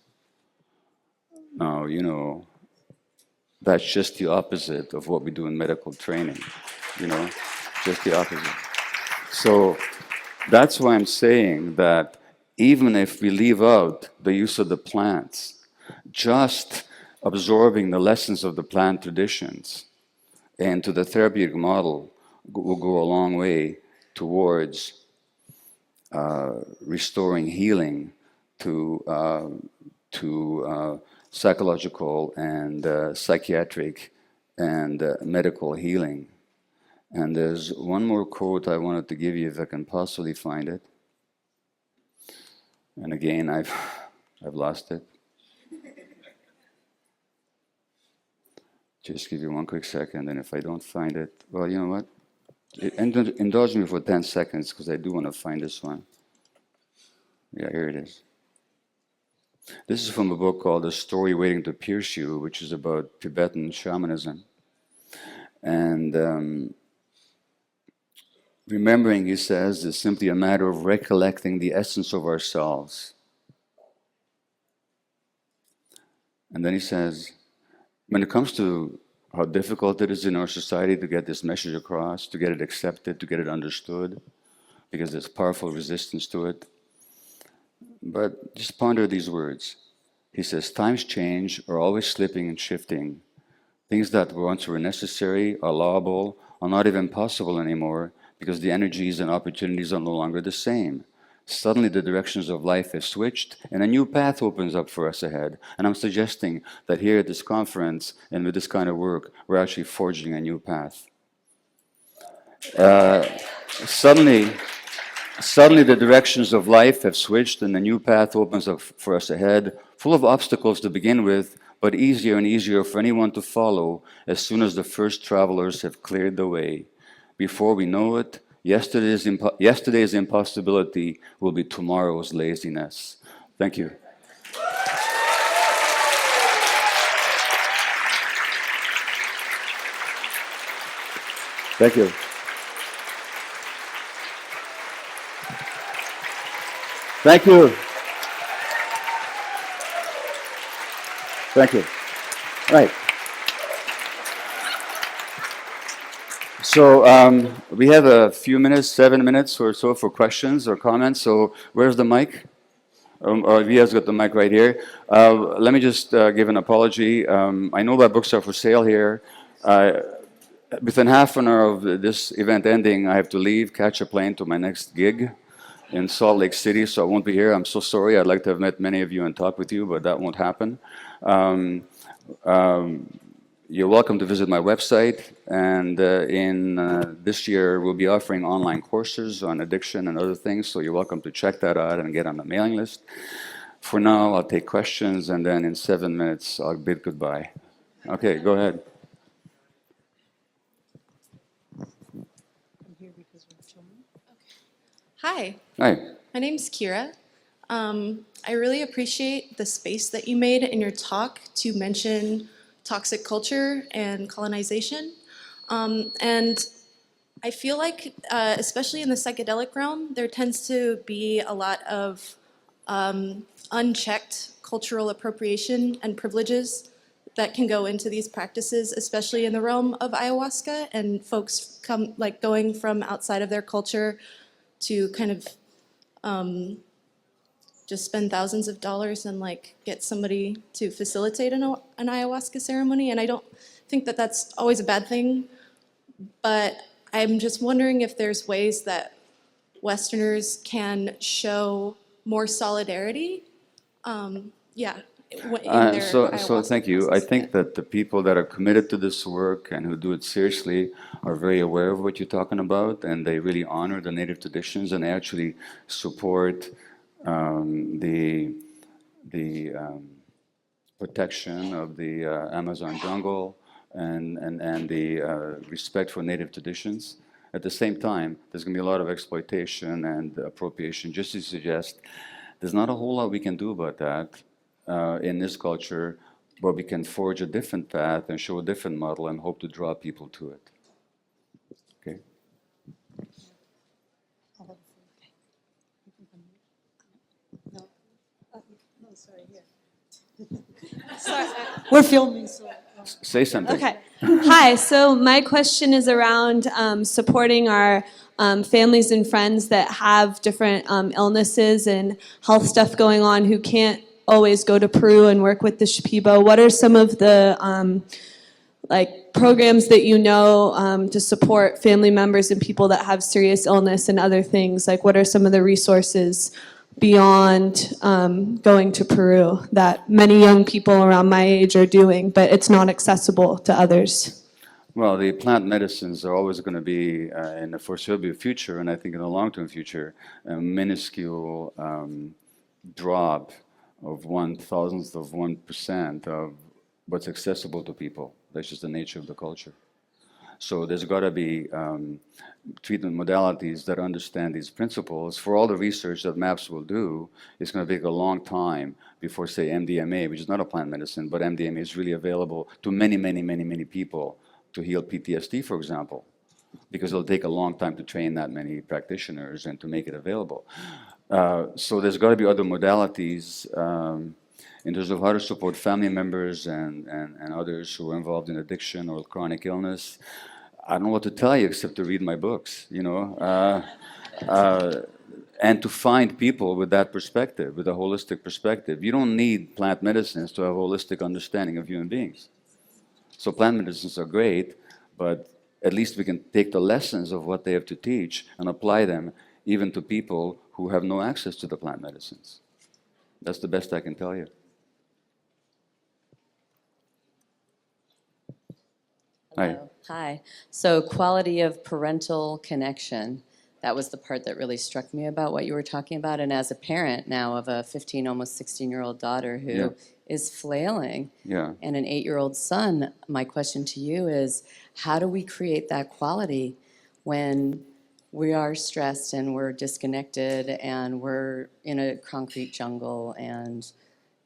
Now, you know, that's just the opposite of what we do in medical training, you know, just the opposite. So that's why I'm saying that even if we leave out the use of the plants, just absorbing the lessons of the plant traditions into the therapeutic model will go a long way towards restoring healing to psychological and psychiatric and medical healing. And there's one more quote I wanted to give you if I can possibly find it. And again, I've lost it. Just give you one quick second, and if I don't find it, well, you know what? Indulge me for 10 seconds, because I do want to find this one. Yeah, here it is. This is from a book called A Story Waiting to Pierce You, which is about Tibetan shamanism. And remembering, he says, is simply a matter of recollecting the essence of ourselves. And then he says, when it comes to how difficult it is in our society to get this message across, to get it accepted, to get it understood, because there's powerful resistance to it, but just ponder these words. He says, times change, are always slipping and shifting. Things that once were necessary, are allowable, are not even possible anymore, because the energies and opportunities are no longer the same. Suddenly the directions of life have switched, and a new path opens up for us ahead. And I'm suggesting that here at this conference, and with this kind of work, we're actually forging a new path. Suddenly the directions of life have switched, and a new path opens up for us ahead, full of obstacles to begin with, but easier and easier for anyone to follow as soon as the first travelers have cleared the way. Before we know it, yesterday's impossibility will be tomorrow's laziness. Thank you. Thank you. Thank you. Thank you. Right. So we have a few minutes, 7 minutes or so for questions or comments. So where's the mic? Via's got the mic right here. Let me just give an apology. I know that books are for sale here. Within half an hour of this event ending, I have to leave, catch a plane to my next gig in Salt Lake City, so I won't be here. I'm so sorry. I'd like to have met many of you and talked with you, but that won't happen. you're welcome to visit my website. And this year, we'll be offering online courses on addiction and other things. So you're welcome to check that out and get on the mailing list. For now, I'll take questions, and then in 7 minutes, I'll bid goodbye. Okay, go ahead. Hi, Hi. my name's Kira. I really appreciate the space that you made in your talk to mention toxic culture and colonization. And I feel like, especially in the psychedelic realm, there tends to be a lot of unchecked cultural appropriation and privileges that can go into these practices, especially in the realm of ayahuasca, and folks come like going from outside of their culture to kind of just spend thousands of dollars and like get somebody to facilitate an ayahuasca ceremony. And I don't think that that's always a bad thing, but I'm just wondering if there's ways that Westerners can show more solidarity. In their So ayahuasca thank you. I process. think that the people that are committed to this work and who do it seriously are very aware of what you're talking about, and they really honor the native traditions, and they actually support the protection of the Amazon jungle and the respect for native traditions. At the same time, there's going to be a lot of exploitation and appropriation. Just to suggest, there's not a whole lot we can do about that in this culture, but we can forge a different path and show a different model and hope to draw people to it. Okay. We're filming, so. Say something. Okay. Hi. So my question is around supporting our families and friends that have different illnesses and health stuff going on who can't always go to Peru and work with the Shipibo. What are some of the programs that you know to support family members and people that have serious illness and other things? Like, what are some of the resources beyond going to Peru that many young people around my age are doing, but it's not accessible to others? Well, the plant medicines are always going to be, in the foreseeable future, and I think in the long-term future, a minuscule drop of 1/1000% of what's accessible to people. That's just the nature of the culture. So there's got to be treatment modalities that understand these principles. For all the research that MAPS will do, it's going to take a long time before, say, MDMA, which is not a plant medicine, but MDMA is really available to many, many, many, many people to heal PTSD, for example, because it'll take a long time to train that many practitioners and to make it available. So there's got to be other modalities in terms of how to support family members and others who are involved in addiction or chronic illness. I don't know what to tell you except to read my books, and to find people with that perspective, with a holistic perspective. You don't need plant medicines to have a holistic understanding of human beings. So plant medicines are great, but at least we can take the lessons of what they have to teach and apply them even to people who have no access to the plant medicines. That's the best I can tell you. Hello. Hi. So quality of parental connection, that was the part that really struck me about what you were talking about. And as a parent now of a 15, almost 16-year-old daughter who is flailing and an 8-year-old son, my question to you is, how do we create that quality when we are stressed and we're disconnected and we're in a concrete jungle and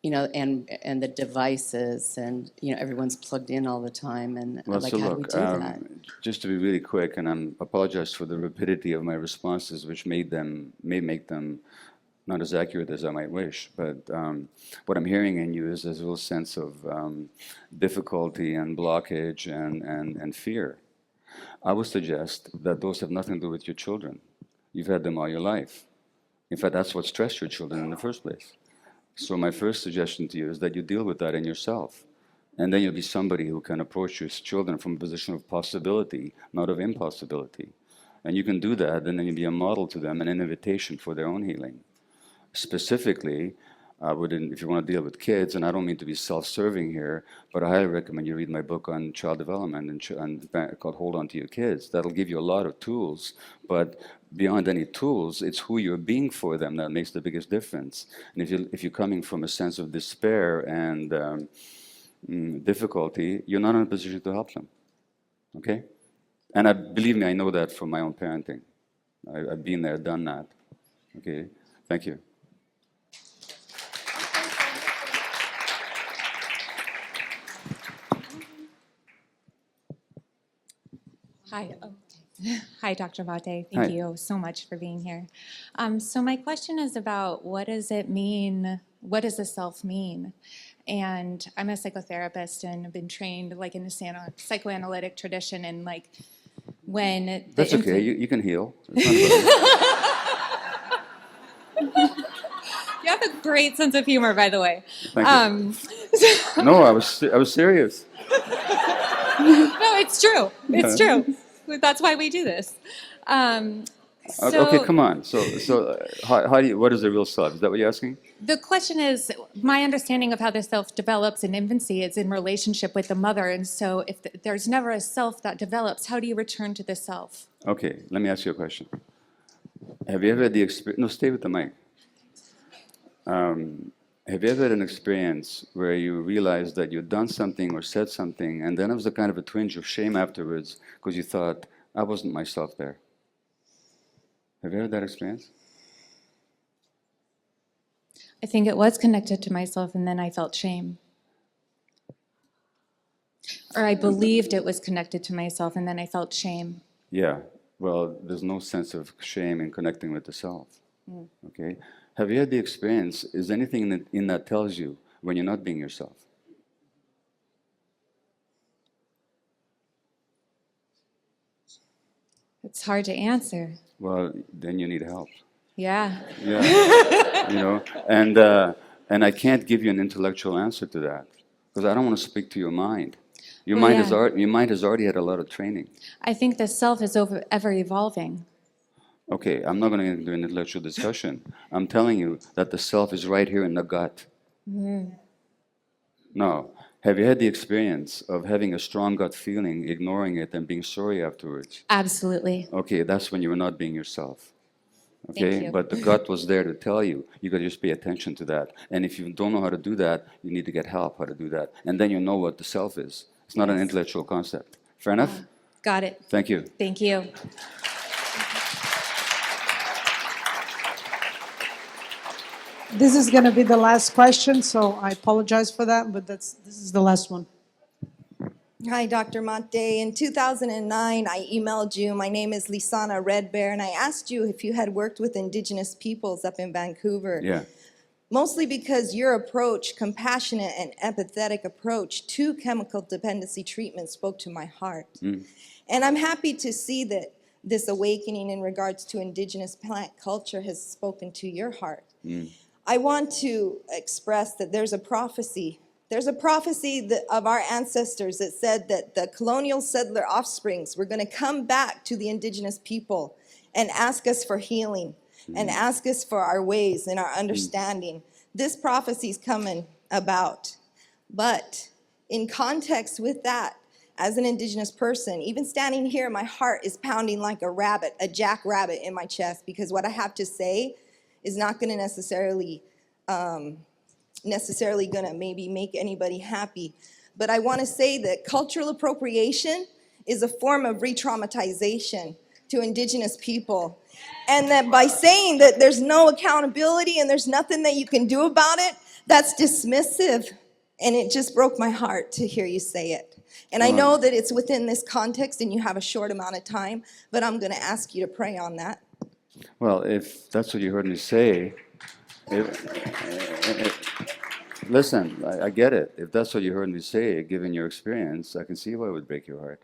and the devices and everyone's plugged in all the time and Well, how so do we look, do that? just to be really quick, and I apologize for the rapidity of my responses, which may make them not as accurate as I might wish. But what I'm hearing in you is this real sense of difficulty and blockage and fear. I would suggest that those have nothing to do with your children. You've had them all your life. In fact, that's what stressed your children in the first place. So my first suggestion to you is that you deal with that in yourself. And then you'll be somebody who can approach your children from a position of possibility, not of impossibility. And you can do that, and then you'll be a model to them and an invitation for their own healing. Specifically, I wouldn't, if you want to deal with kids, and I don't mean to be self-serving here, but I highly recommend you read my book on child development called Hold On to Your Kids. That'll give you a lot of tools, but beyond any tools, it's who you're being for them that makes the biggest difference. And if you're coming from a sense of despair and difficulty, you're not in a position to help them. Okay? And believe me, I know that from my own parenting. I've been there, done that. Okay? Thank you. Hi. Hi, Dr. Maté. Hi. Thank you so much for being here. So my question is about what does it mean? What does the self mean? And I'm a psychotherapist and have been trained like in the psychoanalytic tradition, and like when the That's okay. You can heal. It's not You have a great sense of humor, by the way. Thank you. No, I was serious. No, it's true. It's true. That's why we do this. Okay, come on. How do you? What is the real self? Is that what you're asking? The question is, my understanding of how the self develops in infancy is in relationship with the mother. And so if there's never a self that develops, how do you return to the self? Okay, let me ask you a question. Have you ever had the experience? No, stay with the mic. Have you ever had an experience where you realized that you'd done something or said something, and then there was a kind of a twinge of shame afterwards because you thought, I wasn't myself there? Have you had that experience? I think it was connected to myself, and then I felt shame. Or I believed it was connected to myself, and then I felt shame. Yeah, well, there's no sense of shame in connecting with the self. Okay? Have you had the experience, is anything in that tells you when you're not being yourself? It's hard to answer. Well, then you need help. Yeah. Yeah. You know, and I can't give you an intellectual answer to that because I don't want to speak to your mind. Your mind has already had a lot of training. I think the self is ever evolving. Okay, I'm not going to get into an intellectual discussion. I'm telling you that the self is right here in the gut. No. Have you had the experience of having a strong gut feeling, ignoring it, and being sorry afterwards? Absolutely. Okay, that's when you were not being yourself. Okay, Thank you. but the gut was there to tell you. You got to just pay attention to that. And if you don't know how to do that, you need to get help how to do that. And then you know what the self is. It's not an intellectual concept. Fair enough? Got it. Thank you. Thank you. This is going to be the last question, so I apologize for that, but this is the last one. Hi, Dr. Maté. In 2009, I emailed you. My name is Lisana Red Bear, and I asked you if you had worked with indigenous peoples up in Vancouver. Yeah. Mostly because your approach, compassionate and empathetic approach to chemical dependency treatment spoke to my heart. And I'm happy to see that this awakening in regards to indigenous plant culture has spoken to your heart. I want to express that there's a prophecy. There's a prophecy of our ancestors that said that the colonial settler offsprings were going to come back to the indigenous people and ask us for healing and ask us for our ways and our understanding. This prophecy is coming about. But in context with that, as an indigenous person, even standing here, my heart is pounding like a rabbit, a jackrabbit in my chest, because what I have to say is not going to necessarily going to maybe make anybody happy. But I want to say that cultural appropriation is a form of re-traumatization to indigenous people. And that by saying that there's no accountability and there's nothing that you can do about it, that's dismissive. And it just broke my heart to hear you say it. And I know that it's within this context and you have a short amount of time, but I'm going to ask you to pray on that. Well, if that's what you heard me say, listen, I get it. If that's what you heard me say, given your experience, I can see why it would break your heart.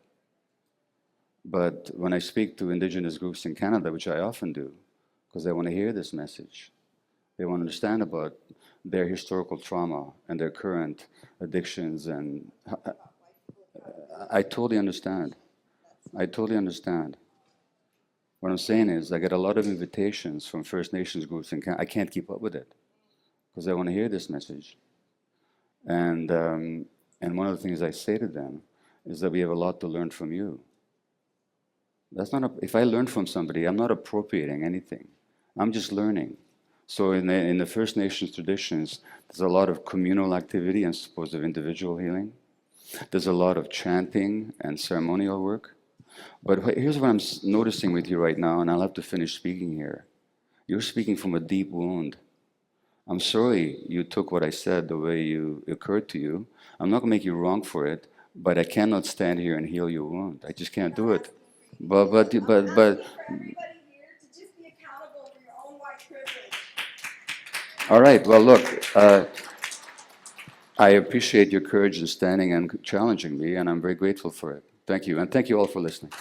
But when I speak to indigenous groups in Canada, which I often do, because they want to hear this message, they want to understand about their historical trauma and their current addictions, and I totally understand. I totally understand. What I'm saying is I get a lot of invitations from First Nations groups in Canada. I can't keep up with it because I want to hear this message. And one of the things I say to them is that we have a lot to learn from you. That's not if I learn from somebody, I'm not appropriating anything. I'm just learning. So in the First Nations traditions, there's a lot of communal activity and supposed of individual healing. There's a lot of chanting and ceremonial work. But here's what I'm noticing with you right now, and I'll have to finish speaking here. You're speaking from a deep wound. I'm sorry you took what I said the way it occurred to you. I'm not going to make you wrong for it, but I cannot stand here and heal your wound. I just can't do it. But everybody here to just be accountable for your own white privilege. all right, well, look, I appreciate your courage in standing and challenging me, and I'm very grateful for it. Thank you, and thank you all for listening.